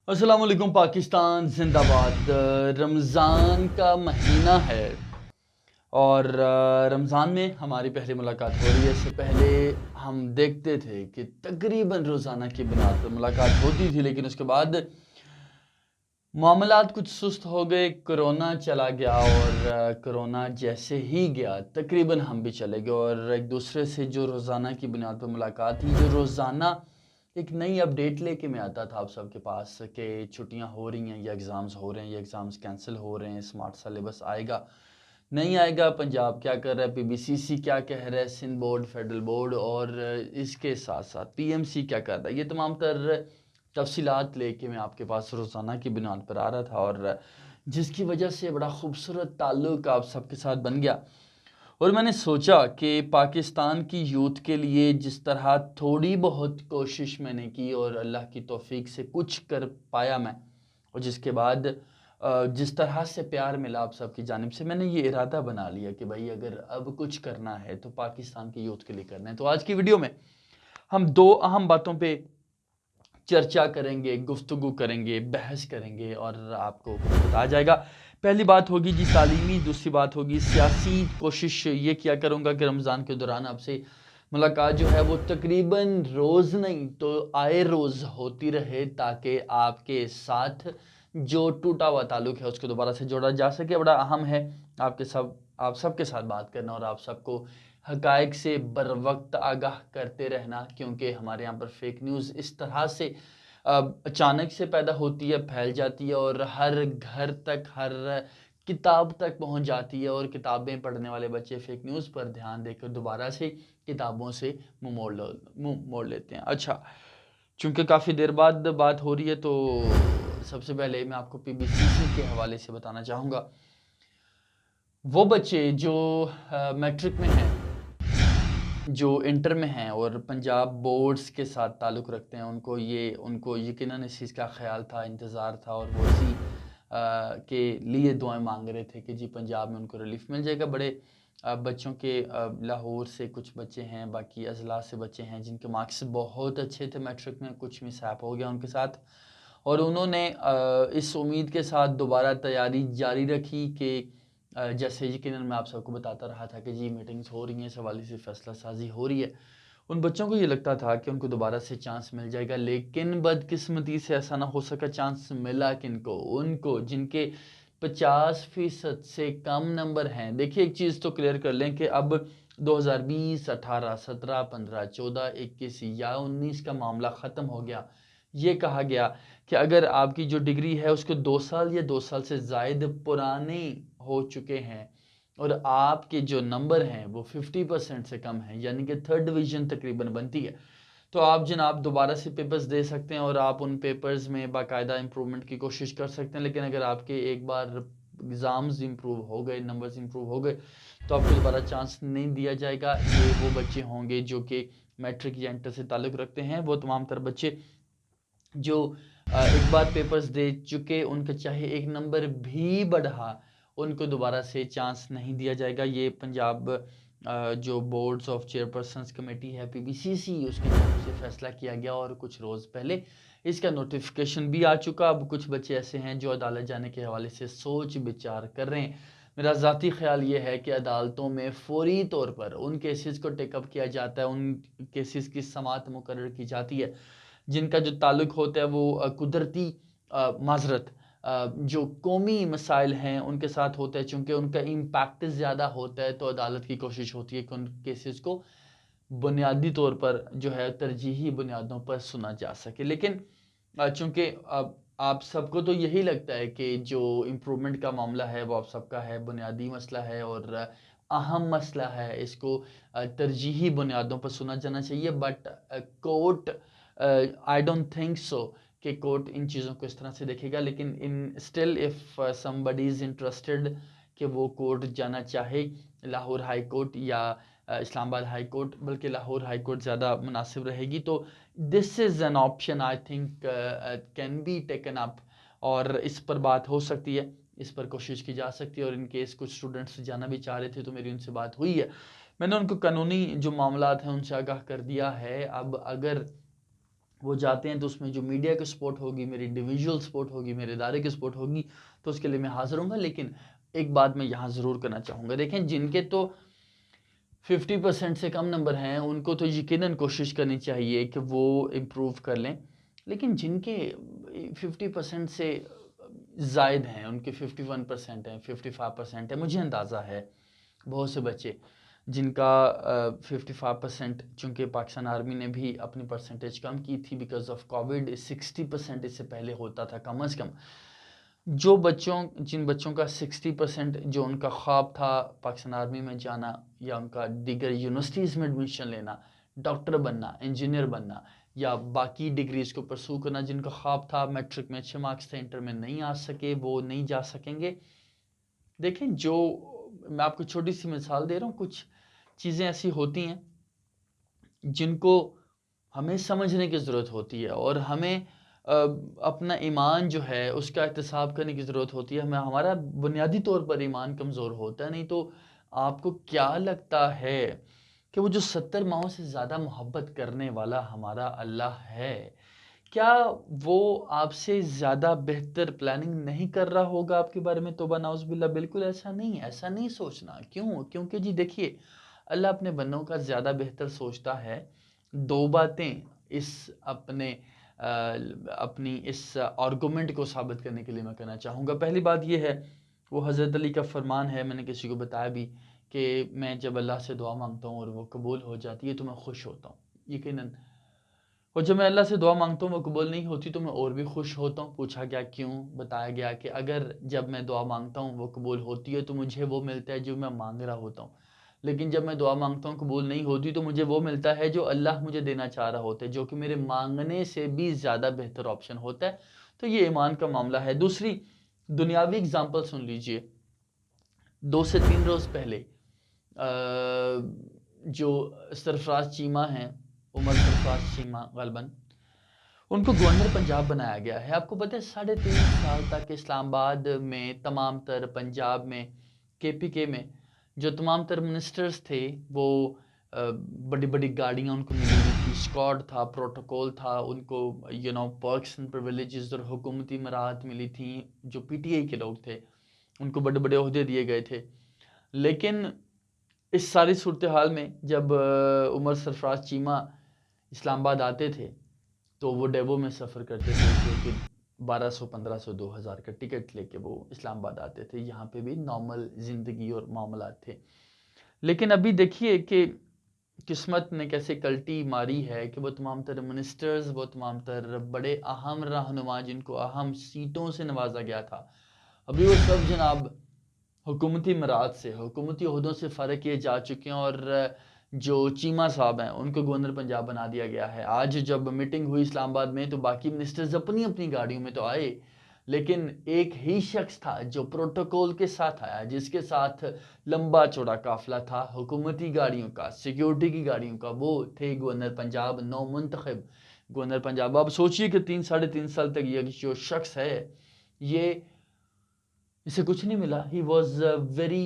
अस्सलाम वालेकुम पाकिस्तान जिंदाबाद। रमज़ान का महीना है और रमज़ान में हमारी पहली मुलाकात हो रही है। इससे पहले हम देखते थे कि तकरीबन रोज़ाना की बुनियाद पर मुलाकात होती थी, लेकिन उसके बाद मामलात कुछ सुस्त हो गए, कोरोना चला गया और कोरोना जैसे ही गया तकरीबन हम भी चले गए और एक दूसरे से जो रोज़ाना की बुनियाद पर मुलाकात थी, जो रोज़ाना एक नई अपडेट लेके मैं आता था आप सबके पास कि छुट्टियां हो रही हैं या एग्ज़ाम्स हो रहे हैं या एग्ज़ाम्स कैंसिल हो रहे हैं, स्मार्ट सिलेबस आएगा नहीं आएगा, पंजाब क्या कर रहा है, पीबीसीसी क्या कह रहा है, सिंध बोर्ड, फेडरल बोर्ड और इसके साथ साथ पीएमसी क्या कर रहा है। ये तमाम तर तफसीलात लेके मैं आपके पास रोज़ाना की बुनियाद पर आ रहा था और जिसकी वजह से बड़ा खूबसूरत ताल्लुक़ आप सबके साथ बन गया। और मैंने सोचा कि पाकिस्तान की यूथ के लिए जिस तरह थोड़ी बहुत कोशिश मैंने की और अल्लाह की तौफीक से कुछ कर पाया मैं, और जिसके बाद जिस तरह से प्यार मिला आप सबकी जानिब से, मैंने ये इरादा बना लिया कि भाई अगर अब कुछ करना है तो पाकिस्तान के यूथ के लिए करना है। तो आज की वीडियो में हम दो अहम बातों पे चर्चा करेंगे, गुफ्तगू करेंगे, बहस करेंगे और आपको कुछ बता जाएगा। पहली बात होगी जी तालीमी, दूसरी बात होगी सियासी। कोशिश ये किया करूँगा कि रमज़ान के दौरान आपसे मुलाकात जो है वो तकरीबन रोज़ नहीं तो आए रोज़ होती रहे, ताकि आपके साथ जो टूटा हुआ ताल्लुक़ है उसको दोबारा से जोड़ा जा सके। बड़ा अहम है आप सबके साथ बात करना और आप सबको हक़ाइक़ से बर वक्त आगाह करते रहना, क्योंकि हमारे यहाँ पर फेक न्यूज़ इस तरह से अचानक से पैदा होती है, फैल जाती है और हर घर तक, हर किताब तक पहुँच जाती है और किताबें पढ़ने वाले बच्चे फेक न्यूज़ पर ध्यान देकर दोबारा से किताबों से मुँह मोड़ लेते हैं। अच्छा, चूँकि काफ़ी देर बाद बात हो रही है तो सबसे पहले मैं आपको पीबीसीसी के हवाले से बताना चाहूँगा। वो बच्चे जो मैट्रिक में हैं, जो इंटर में हैं और पंजाब बोर्ड्स के साथ ताल्लुक़ रखते हैं, उनको यकीनन इस चीज़ का ख़्याल था, इंतज़ार था और वो इसी के लिए दुआएं मांग रहे थे कि जी पंजाब में उनको रिलीफ मिल जाएगा। बड़े बच्चों के लाहौर से कुछ बच्चे हैं, बाकी अजला से बच्चे हैं जिनके मार्क्स बहुत अच्छे थे मैट्रिक में, कुछ मिसहैप हो गया उनके साथ और उन्होंने इस उम्मीद के साथ दोबारा तैयारी जारी रखी कि जैसे यकीनन मैं आप सबको बताता रहा था कि जी मीटिंग्स हो रही हैं, इस हवाले से फ़ैसला साजी हो रही है। उन बच्चों को ये लगता था कि उनको दोबारा से चांस मिल जाएगा, लेकिन बदकिस्मती से ऐसा ना हो सका। चांस मिला किनको? उनको जिनके 50% से कम नंबर हैं। देखिए एक चीज़ तो क्लियर कर लें कि अब 2020, 18, 17, 15, 14, 21 या 19 का मामला ख़त्म हो गया। ये कहा गया कि अगर आपकी जो डिग्री है उसको 2 साल या 2 साल से ज़ायद पुराने हो चुके हैं और आपके जो नंबर हैं वो 50% से कम हैं, यानी कि थर्ड डिवीज़न तकरीबन बनती है, तो आप जनाब दोबारा से पेपर्स दे सकते हैं और आप उन पेपर्स में बाकायदा इम्प्रूवमेंट की कोशिश कर सकते हैं। लेकिन अगर आपके एक बार एग्ज़ाम्स इम्प्रूव हो गए, नंबर्स इम्प्रूव हो गए, तो आपको दोबारा चांस नहीं दिया जाएगा। ये वो बच्चे होंगे जो कि मैट्रिक या इंटर से ताल्लुक़ रखते हैं, वो तमाम तर बच्चे जो एक बार पेपर्स दे चुके, उनका चाहे एक नंबर भी बढ़ा, उनको दोबारा से चांस नहीं दिया जाएगा। ये पंजाब जो बोर्ड्स ऑफ चेयरपर्सन्स कमेटी है पीबीसीसी, उसकी तरफ से फैसला किया गया और कुछ रोज़ पहले इसका नोटिफिकेशन भी आ चुका। अब कुछ बच्चे ऐसे हैं जो अदालत जाने के हवाले से सोच विचार कर रहे हैं। मेरा ज़ाती ख्याल ये है कि अदालतों में फ़ौरी तौर पर उन केसेस को टेकअप किया जाता है, उन केसेस की समाअत मुकर्रर की जाती है जिनका जो ताल्लुक़ होता है वो कुदरती माज़रत जो कौमी मसाइल हैं उनके साथ होता है। चूँकि उनका इम्पैक्ट ज़्यादा होता है तो अदालत की कोशिश होती है कि उन केसेस को बुनियादी तौर पर जो है तरजीही बुनियादों पर सुना जा सके। लेकिन चूँकि आप सबको तो यही लगता है कि जो इम्प्रूवमेंट का मामला है वो आप सबका है, बुनियादी मसला है और अहम मसला है, इसको तरजीही बुनियादों पर सुना जाना चाहिए। But court I don't think so कि कोर्ट इन चीज़ों को इस तरह से देखेगा। लेकिन in still if somebody is interested कि वो कोर्ट जाना चाहे, लाहौर हाई कोर्ट या इस्लामाबाद हाई कोर्ट, बल्कि लाहौर हाई कोर्ट ज़्यादा मुनासिब रहेगी, तो this is an option I think can be taken up और इस पर बात हो सकती है, इस पर कोशिश की जा सकती है। और इन केस कुछ स्टूडेंट्स जाना भी चाह रहे थे तो मेरी उनसे बात हुई है, मैंने उनको कानूनी जो मामलात हैं उनसे आगाह कर दिया है। अब अगर वो जाते हैं तो उसमें जो मीडिया की सपोर्ट होगी, मेरी इंडिविजुअल सपोर्ट होगी, मेरे इदारे की सपोर्ट होगी, तो उसके लिए मैं हाज़िर हूँगा। लेकिन एक बात मैं यहाँ ज़रूर करना चाहूँगा, देखें जिनके तो 50% से कम नंबर हैं उनको तो यकीनन कोशिश करनी चाहिए कि वो इम्प्रूव कर लें, लेकिन जिनके 50% से ज़ायद हैं, उनके 51% हैं, 55% है, मुझे अंदाज़ा है बहुत से बच्चे जिनका 55%, चूँकि पाकिस्तान आर्मी ने भी अपनी परसेंटेज कम की थी बिकॉज ऑफ कोविड, 60% इससे पहले होता था कम अज़ कम। जिन बच्चों का 60% जो उनका ख्वाब था पाकिस्तान आर्मी में जाना या उनका दीगर यूनिवर्सिटीज़ में एडमिशन लेना, डॉक्टर बनना, इंजीनियर बनना या बाकी डिग्रीज़ को परसू करना, जिनका ख्वाब था, मैट्रिक में अच्छे मार्क्स थे, इंटर में नहीं आ सके, वो नहीं जा सकेंगे। देखें, जो मैं आपको छोटी सी मिसाल दे रहा हूँ, कुछ चीज़ें ऐसी होती हैं जिनको हमें समझने की ज़रूरत होती है और हमें अपना ईमान जो है उसका एहतसाब करने की ज़रूरत होती है। हमें हमारा बुनियादी तौर पर ईमान कमज़ोर होता है। नहीं तो आपको क्या लगता है कि वो जो 70 माओं से ज़्यादा मोहब्बत करने वाला हमारा अल्लाह है, क्या वो आपसे ज़्यादा बेहतर प्लानिंग नहीं कर रहा होगा आपके बारे में? तौबा नाउज़ुबिल्लाह, बिल्कुल ऐसा नहीं है, ऐसा नहीं सोचना। क्यों? क्योंकि जी देखिए, अल्लाह अपने बंदों का ज़्यादा बेहतर सोचता है। दो बातें अपनी इस आर्गूमेंट को साबित करने के लिए मैं कहना चाहूँगा। पहली बात ये है, वो हज़रत अली का फरमान है, मैंने किसी को बताया भी, कि मैं जब अल्लाह से दुआ मांगता हूँ और वो कबूल हो जाती है तो मैं खुश होता हूँ, यकीनन। और जब मैं अल्लाह से दुआ मांगता हूँ वो कबूल नहीं होती तो मैं और भी खुश होता हूँ। पूछा गया क्यों? बताया गया कि अगर जब मैं दुआ मांगता हूँ वो कबूल होती है तो मुझे वो मिलता है जो मैं मांग रहा होता हूँ, लेकिन जब मैं दुआ मांगता हूँ कबूल नहीं होती तो मुझे वो मिलता है जो अल्लाह मुझे देना चाह रहा होता है, जो कि मेरे मांगने से भी ज़्यादा बेहतर ऑप्शन होता है। तो ये ईमान का मामला है। दूसरी दुनियावी एग्जाम्पल सुन लीजिए। 2 से 3 रोज़ पहले जो सरफराज चीमा हैं, उमर सरफराज चीमा गलबन, उनको गवर्नर पंजाब बनाया गया है। आपको पता है 3.5 साल तक इस्लामाबाद में, तमाम तर पंजाब में, KPK में जो तमाम तर मिनिस्टर्स थे वो बड़ी बड़ी गाड़ियाँ उनको मिली हुई थी, स्क्वाड था, प्रोटोकॉल था, उनको पर्क्स एंड प्रिविलेजेस और हुकूमती मराहत मिली थी। जो PTI के लोग थे उनको बड़े बड़े ओहदे दिए गए थे। लेकिन इस सारी सूरत हाल में जब उमर सरफराज चीमा इस्लामाबाद आते थे तो वो डेवो में सफ़र करते थे, क्योंकि 1200, 1500, 2000 का टिकट लेके वो इस्लामाबाद आते थे। यहाँ पे भी नॉर्मल ज़िंदगी और मामलात थे। लेकिन अभी देखिए कि किस्मत ने कैसे कल्टी मारी है कि वो तमाम तर मिनिस्टर्स, वो तमाम तर बड़े अहम रहनुमा जिनको अहम सीटों से नवाजा गया था, अभी वो सब जनाब हुकूमती मराद से, हुकूमती ओहदों से फ़र्क किए जा चुके हैं और जो चीमा साहब हैं उनको गवर्नर पंजाब बना दिया गया है। आज जब मीटिंग हुई इस्लामाबाद में तो बाकी मिनिस्टर्स अपनी अपनी गाड़ियों में तो आए, लेकिन एक ही शख्स था जो प्रोटोकॉल के साथ आया, जिसके साथ लंबा चौड़ा काफिला था हुकूमती गाड़ियों का, सिक्योरिटी की गाड़ियों का। वो थे गवर्नर पंजाब, नौ मुंतखब गवर्नर पंजाब। अब सोचिए कि 3-3.5 साल तक ये जो शख्स है, ये इसे कुछ नहीं मिला। ही वॉज वेरी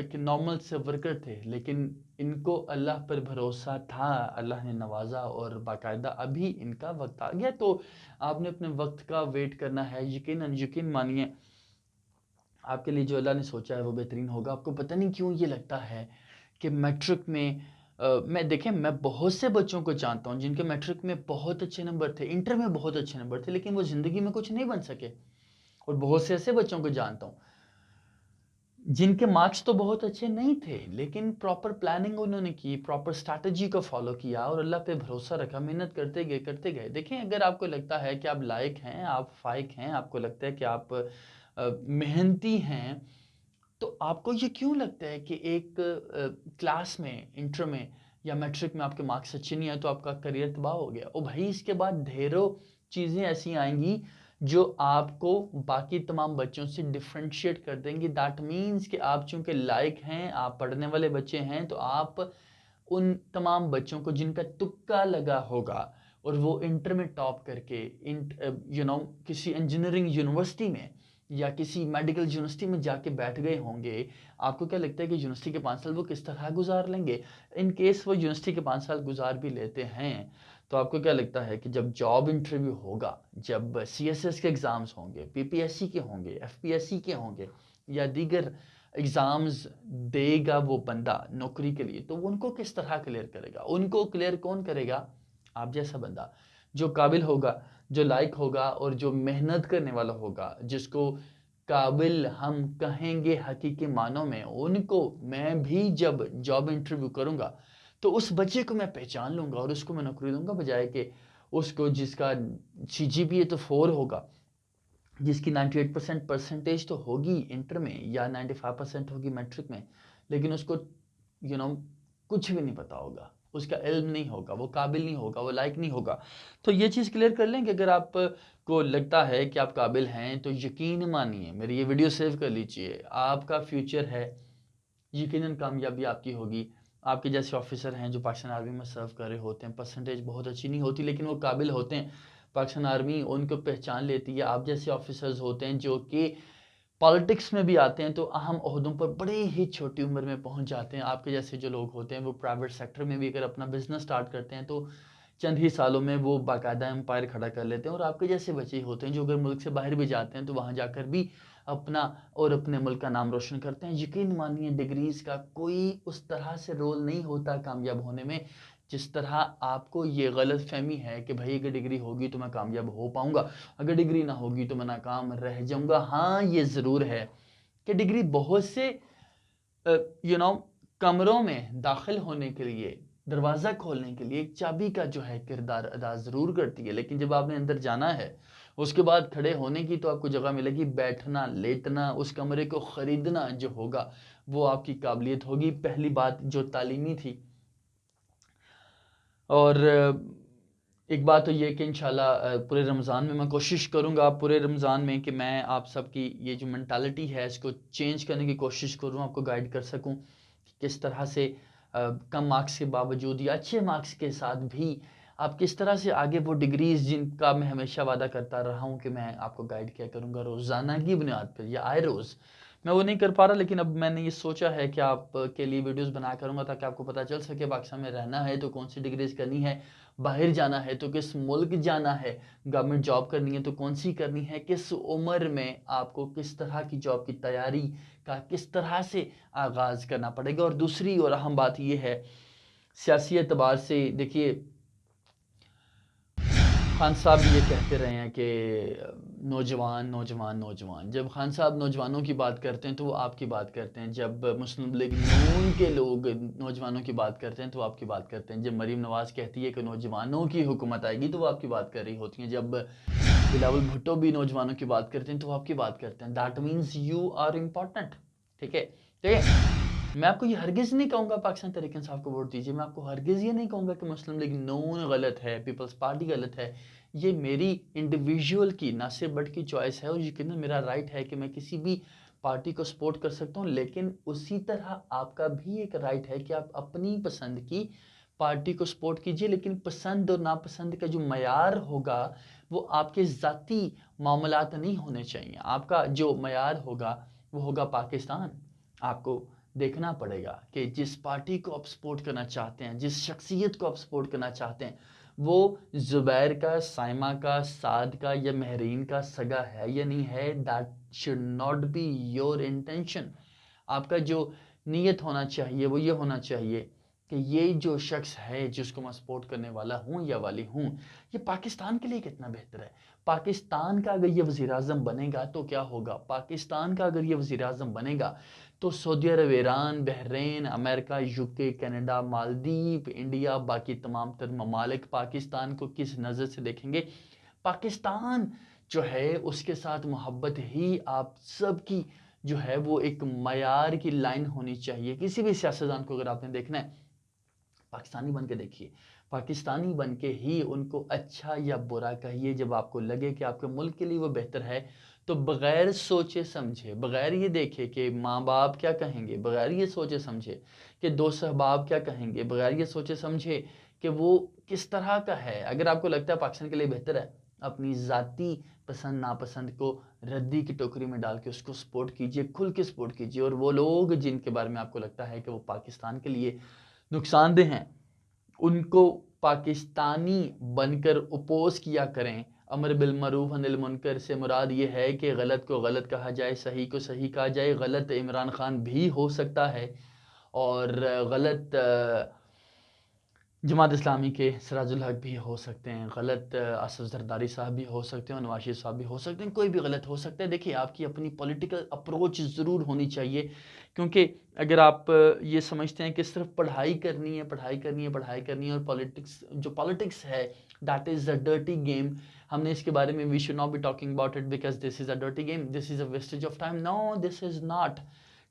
एक नॉर्मल से वर्कर थे, लेकिन इनको अल्लाह पर भरोसा था, अल्लाह ने नवाजा और बाकायदा अभी इनका वक्त आ गया। तो आपने अपने वक्त का वेट करना है। यकीन मानिए आपके लिए जो अल्लाह ने सोचा है वो बेहतरीन होगा। आपको पता नहीं क्यों ये लगता है कि मैट्रिक में मैं बहुत से बच्चों को जानता हूँ जिनके मैट्रिक में बहुत अच्छे नंबर थे, इंटर में बहुत अच्छे नंबर थे, लेकिन वो ज़िंदगी में कुछ नहीं बन सके। और बहुत से ऐसे बच्चों को जानता हूँ जिनके मार्क्स तो बहुत अच्छे नहीं थे, लेकिन प्रॉपर प्लानिंग उन्होंने की, प्रॉपर स्ट्रैटेजी को फॉलो किया और अल्लाह पे भरोसा रखा, मेहनत करते गए। देखें, अगर आपको लगता है कि आप लायक हैं, आप फाइक हैं, आपको लगता है कि आप मेहनती हैं, तो आपको ये क्यों लगता है कि एक क्लास में, इंटर में या मैट्रिक में आपके मार्क्स अच्छे नहीं आए तो आपका करियर तबाह हो गया? ओ भाई, इसके बाद ढेरों चीज़ें ऐसी आएंगी जो आपको बाकी तमाम बच्चों से डिफ्रेंशिएट कर देंगी। दैट मीन्स कि आप चूंकि लायक हैं, आप पढ़ने वाले बच्चे हैं, तो आप उन तमाम बच्चों को जिनका तुक्का लगा होगा और वो इंटर में टॉप करके किसी इंजीनियरिंग यूनिवर्सिटी में या किसी मेडिकल यूनिवर्सिटी में जाके बैठ गए होंगे, आपको क्या लगता है कि यूनिवर्सिटी के 5 साल वो किस तरह गुजार लेंगे? इन केस वो यूनिवर्सिटी के 5 साल गुजार भी लेते हैं तो आपको क्या लगता है कि जब जॉब इंटरव्यू होगा, जब सीएसएस के एग्ज़ाम्स होंगे, पीपीएससी के होंगे, एफपीएससी के होंगे या दीगर एग्ज़ाम्स देगा वो बंदा नौकरी के लिए, तो उनको किस तरह क्लियर करेगा? उनको क्लियर कौन करेगा? आप जैसा बंदा जो काबिल होगा, जो लायक होगा और जो मेहनत करने वाला होगा, जिसको काबिल हम कहेंगे हकीकी मानों में, उनको मैं भी जब जॉब इंटरव्यू करूँगा तो उस बच्चे को मैं पहचान लूँगा और उसको मैं नौकरी दूँगा, बजाय कि उसको जिसका सीजीपीए तो 4 होगा, जिसकी 98% परसेंटेज तो होगी इंटर में या 95% होगी मैट्रिक में, लेकिन उसको कुछ भी नहीं पता होगा, उसका इल्म नहीं होगा, वो काबिल नहीं होगा, वो लायक नहीं होगा। तो ये चीज़ क्लियर कर लें कि अगर आपको लगता है कि आप काबिल हैं तो यकीन मानिए, मेरी ये वीडियो सेव कर लीजिए, आपका फ्यूचर है, यकीनन कामयाबी आपकी होगी। आपके जैसे ऑफिसर हैं जो पाकिस्तान आर्मी में सर्व कर रहे होते हैं, परसेंटेज बहुत अच्छी नहीं होती लेकिन वो काबिल होते हैं, पाकिस्तान आर्मी उनको पहचान लेती है। आप जैसे ऑफिसर्स होते हैं जो कि पॉलिटिक्स में भी आते हैं तो अहम ओहदों पर बड़े ही छोटी उम्र में पहुंच जाते हैं। आपके जैसे जो लोग होते हैं वो प्राइवेट सेक्टर में भी अगर अपना बिजनेस स्टार्ट करते हैं तो चंद ही सालों में वो बाकायदा एम्पायर खड़ा कर लेते हैं। और आपके जैसे बच्चे होते हैं जो अगर मुल्क से बाहर भी जाते हैं तो वहाँ जाकर भी अपना और अपने मुल्क का नाम रोशन करते हैं। यकीन मानिए डिग्रीज का कोई उस तरह से रोल नहीं होता कामयाब होने में, जिस तरह आपको ये गलत फहमी है कि भाई अगर डिग्री होगी तो मैं कामयाब हो पाऊंगा, अगर डिग्री ना होगी तो मैं नाकाम रह जाऊंगा। हाँ, ये ज़रूर है कि डिग्री बहुत से कमरों में दाखिल होने के लिए, दरवाज़ा खोलने के लिए एक चाबी का जो है किरदार अदा ज़रूर करती है, लेकिन जब आपने अंदर जाना है उसके बाद खड़े होने की तो आपको जगह मिलेगी। बैठना, लेटना, उस कमरे को ख़रीदना जो होगा वो आपकी काबिलियत होगी। पहली बात जो तालीमी थी। और एक बात तो ये कि इंशाल्लाह पूरे रमज़ान में मैं कोशिश करूँगा, पूरे रमज़ान में कि मैं आप सबकी ये जो मेंटालिटी है इसको चेंज करने की कोशिश करूँ, आपको गाइड कर सकूँ कि किस तरह से कम मार्क्स के बावजूद या अच्छे मार्क्स के साथ भी आप किस तरह से आगे वो डिग्रीज़ जिनका मैं हमेशा वादा करता रहा हूँ कि मैं आपको गाइड किया करूँगा रोज़ाना की बुनियाद पर या आए रोज़। मैं वो नहीं कर पा रहा, लेकिन अब मैंने ये सोचा है कि आपके लिए वीडियोस बना करूँगा ताकि आपको पता चल सके पाकिस्तान में रहना है तो कौन सी डिग्रीज करनी है, बाहर जाना है तो किस मुल्क जाना है, गवर्नमेंट जॉब करनी है तो कौन सी करनी है, किस उम्र में आपको किस तरह की जॉब की तैयारी का किस तरह से आगाज़ करना पड़ेगा। और दूसरी और अहम बात यह है, सियासी एतबार से देखिए, खान साहब ये कहते रहे हैं कि नौजवान नौजवान नौजवान। जब खान साहब नौजवानों की बात करते हैं तो वो आपकी बात करते हैं, जब मुस्लिम लीग नून के लोग नौजवानों की बात करते हैं तो आपकी बात करते हैं, जब मरीम नवाज़ कहती है कि नौजवानों की हुकूमत आएगी तो वो आपकी बात कर रही होती हैं, जब बिलावल भुट्टो भी नौजवानों की बात करते हैं तो वो आपकी बात करते हैं। That means you are important. ठीक है, ठीक है। मैं आपको ये हरगिज़ नहीं कहूँगा पाकिस्तान तहरीक इंसाफ को वोट दीजिए, मैं आपको हरगिज़ ये नहीं कहूँगा कि मुस्लिम लीग नून गलत है, पीपल्स पार्टी गलत है। ये मेरी इंडिविजुअल की नासिर भट्ट की चॉइस है और यकीनन मेरा राइट है कि मैं किसी भी पार्टी को सपोर्ट कर सकता हूँ, लेकिन उसी तरह आपका भी एक राइट है कि आप अपनी पसंद की पार्टी को सपोर्ट कीजिए, लेकिन पसंद और नापसंद का जो मयार होगा वो आपके ज़ाती मामलात नहीं होने चाहिए। आपका जो मयार होगा वो होगा पाकिस्तान। आपको देखना पड़ेगा कि जिस पार्टी को आप सपोर्ट करना चाहते हैं, जिस शख्सियत को आप सपोर्ट करना चाहते हैं, वो ज़ुबैर का, साइमा का, साद का या महरीन का सगा है या नहीं है। That should not be your intention. आपका जो नीयत होना चाहिए वो ये होना चाहिए कि ये जो शख्स है जिसको मैं सपोर्ट करने वाला हूँ या वाली हूँ, ये पाकिस्तान के लिए कितना बेहतर है। पाकिस्तान का अगर ये वज़ीर आज़म बनेगा तो क्या होगा, पाकिस्तान का अगर ये वज़ीर आज़म बनेगा तो Saudi Arab, Iran, Bahrain, America, UK, Canada, Maldives, India, बाकी तमाम तर ममालिक पाकिस्तान को किस नज़र से देखेंगे। पाकिस्तान जो है उसके साथ मोहब्बत ही आप सब की जो है वो एक मयार की लाइन होनी चाहिए। किसी भी सियासतदान को अगर आपने देखना है, पाकिस्तानी बन के देखिए, पाकिस्तानी बन के ही उनको अच्छा या बुरा कहिए। जब आपको लगे कि आपके मुल्क के लिए वो बेहतर है तो बग़ैर सोचे समझे, बग़ैर ये देखे कि माँ बाप क्या कहेंगे, बग़ैर ये सोचे समझे कि दोस्त अहबाब क्या कहेंगे, बग़ैर ये सोचे समझे कि वो किस तरह का है, अगर आपको लगता है पाकिस्तान के लिए बेहतर है, अपनी ज़ाती पसंद नापसंद को रद्दी की टोकरी में डाल के उसको सपोर्ट कीजिए, खुल के सपोर्ट कीजिए। और वो लोग जिनके बारे में आपको लगता है कि वो पाकिस्तान के लिए नुकसानदेह हैं, उनको पाकिस्तानी बनकर अपोज किया करें। अमर बिल मरूफ अनिल मुनकर से मुराद ये है कि गलत को गलत कहा जाए, सही को सही कहा जाए। गलत इमरान खान भी हो सकता है और गलत जमात इस्लामी के सिराजुल हक भी हो सकते हैं, गलत असद जरदारी साहब भी हो सकते हैं और नवाज शरीफ साहब भी हो सकते हैं, कोई भी गलत हो सकता है। देखिए, आपकी अपनी पॉलिटिकल अप्रोच ज़रूर होनी चाहिए, क्योंकि अगर आप ये समझते हैं कि सिर्फ पढ़ाई करनी है, पढ़ाई करनी है, पढ़ाई करनी है और पॉलिटिक्स है that is a dirty game, हमने इसके बारे में we should not be talking about it because this is a dirty game, this is a wastage of time. No, this is not.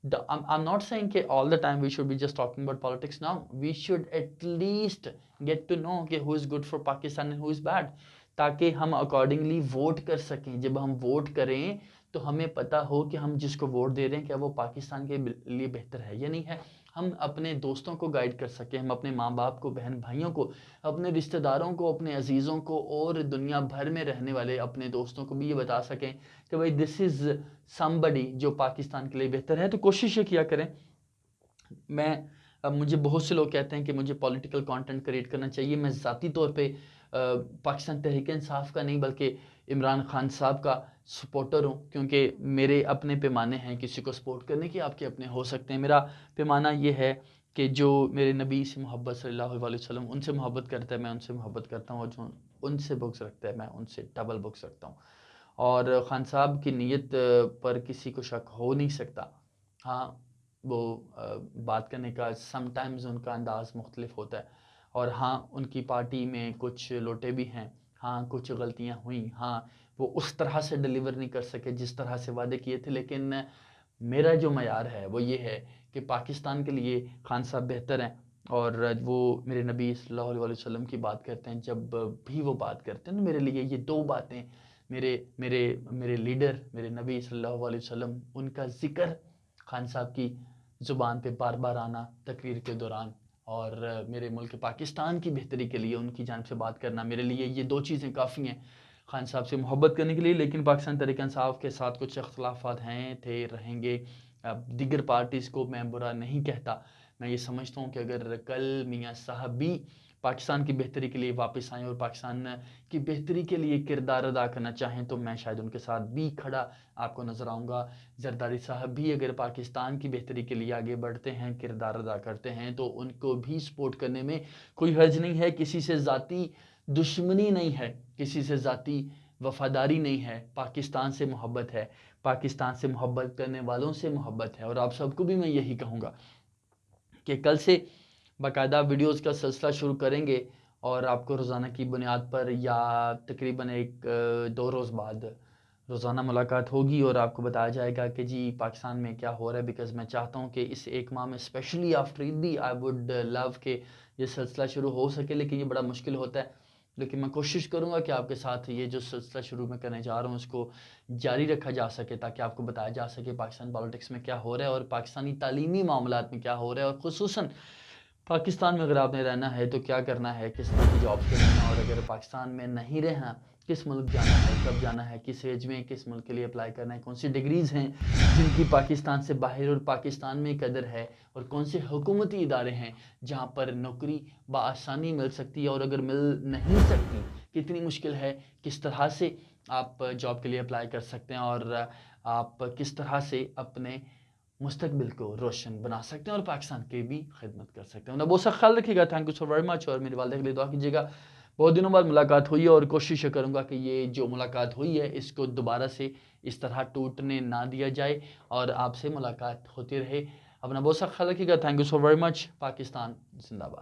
I'm not saying that all the time we should be just talking about politics now. We should at least get to know कि who is good for Pakistan and who is bad, ताकि हम accordingly vote कर सकें। जब हम vote करें तो हमें पता हो कि हम जिसको वोट दे रहे हैं क्या वो पाकिस्तान के लिए बेहतर है या नहीं है। हम अपने दोस्तों को गाइड कर सकें, हम अपने माँ बाप को, बहन भाइयों को, अपने रिश्तेदारों को, अपने अजीज़ों को और दुनिया भर में रहने वाले अपने दोस्तों को भी ये बता सकें कि भाई दिस इज़ समबडी जो पाकिस्तान के लिए बेहतर है। तो कोशिश ये किया करें। मुझे बहुत से लोग कहते हैं कि मुझे पॉलिटिकल कंटेंट क्रिएट करना चाहिए। मैं ज़ाती तौर पे पाकिस्तान तहरीक-ए-इंसाफ का नहीं बल्कि इमरान खान साहब का सपोर्टर हूँ, क्योंकि मेरे अपने पैमाने हैं किसी को सपोर्ट करने के, आपके अपने हो सकते हैं। मेरा पैमाना ये है कि जो मेरे नबी से मोहब्बत सल्लल्लाहु अलैहि वसल्लम उनसे मोहब्बत करता है मैं उनसे मोहब्बत करता हूँ, और जो उनसे बुग़्ज़ रखता है मैं उनसे डबल बुग़्ज़ रखता हूँ। और ख़ान साहब की नीयत पर किसी को शक हो नहीं सकता। हाँ, वो बात करने का समटाइम्स उनका अंदाज़ मुख्तलिफ होता है, और हाँ, उनकी पार्टी में कुछ लोटे भी हैं, हाँ, कुछ गलतियाँ हुई, हाँ, वो उस तरह से डिलीवर नहीं कर सके जिस तरह से वादे किए थे। लेकिन मेरा जो मयार है वो ये है कि पाकिस्तान के लिए ख़ान साहब बेहतर हैं, और वो मेरे नबी सल्लल्लाहु अलैहि वसल्लम की बात करते हैं। जब भी वो बात करते हैं तो मेरे लिए ये दो बातें, मेरे मेरे मेरे लीडर मेरे नबी सल्लल्लाहु अलैहि वसल्लम, उनका ज़िक्र ख़ान साहब की ज़ुबान पे बार बार आना तकरीर के दौरान, और मेरे मुल्क पाकिस्तान की बेहतरी के लिए उनकी जानिब से बात करना, मेरे लिए ये दो चीज़ें काफ़ी हैं ख़ान साहब से मोहब्बत करने के लिए। लेकिन पाकिस्तान तहरीक-ए-इंसाफ के साथ कुछ इख्तिलाफ़ात हैं, थे, रहेंगे। दीगर पार्टीज़ को मैं बुरा नहीं कहता। मैं ये समझता हूँ कि अगर कल मियाँ साहब भी पाकिस्तान की बेहतरी के लिए वापस आएँ और पाकिस्तान की बेहतरी के लिए किरदार अदा करना चाहें तो मैं शायद उनके साथ भी खड़ा आपको नज़र आऊँगा। जरदारी साहब भी अगर पाकिस्तान की बेहतरी के लिए आगे बढ़ते हैं, किरदार अदा करते हैं, तो उनको भी सपोर्ट करने में कोई हर्ज नहीं है। किसी से ज़ाती दुश्मनी नहीं है, किसी से ज़ाती वफ़ादारी नहीं है, पाकिस्तान से मोहब्बत है, पाकिस्तान से मोहब्बत करने वालों से मोहब्बत है। और आप सबको भी मैं यही कहूँगा कि कल से बाकायदा वीडियोस का सिलसिला शुरू करेंगे, और आपको रोज़ाना की बुनियाद पर या तकरीबन 1-2 रोज़ बाद रोज़ाना मुलाकात होगी और आपको बताया जाएगा कि जी पाकिस्तान में क्या हो रहा है। बिकॉज़ मैं चाहता हूँ कि इस एक माह में स्पेशली आफ्टर ईद भी आई वुड लव कि ये सिलसिला शुरू हो सके, लेकिन ये बड़ा मुश्किल होता है। लेकिन मैं कोशिश करूँगा कि आपके साथ ये जो सिलसिला शुरू में करने जा रहा हूँ उसको जारी रखा जा सके, ताकि आपको बताया जा सके पाकिस्तान पॉलिटिक्स में क्या हो रहा है और पाकिस्तानी तालीमी मामलात में क्या हो रहा है, और ख़ुसूसन पाकिस्तान में अगर आपने रहना है तो क्या करना है, किस तरह की जॉब करनी है, और अगर पाकिस्तान में नहीं रहना किस मुल्क जाना है, कब जाना है, किस एज में किस मुल्क के लिए अप्लाई करना है, कौन सी डिग्रीज़ हैं जिनकी पाकिस्तान से बाहर और पाकिस्तान में कदर है, और कौन से हुकूमती इदारे हैं जहाँ पर नौकरी बआसानी मिल सकती है, और अगर मिल नहीं सकती कितनी मुश्किल है, किस तरह से आप जॉब के लिए अप्लाई कर सकते हैं, और आप किस तरह से अपने मुस्तकबिल को रोशन बना सकते हैं और पाकिस्तान की भी खिदमत कर सकते हैं। बहुत सा ख्याल रखिएगा। Thank you so very much, और मेरी वालिदा के लिए दुआ कीजिएगा। बहुत दिनों बाद मुलाकात हुई है, और कोशिश करूँगा कि ये जो मुलाकात हुई है इसको दोबारा से इस तरह टूटने ना दिया जाए और आपसे मुलाकात होती रहे। अपना बहुत सा ख्याल रखिएगा। Thank you so very much. Pakistan जिंदाबाद।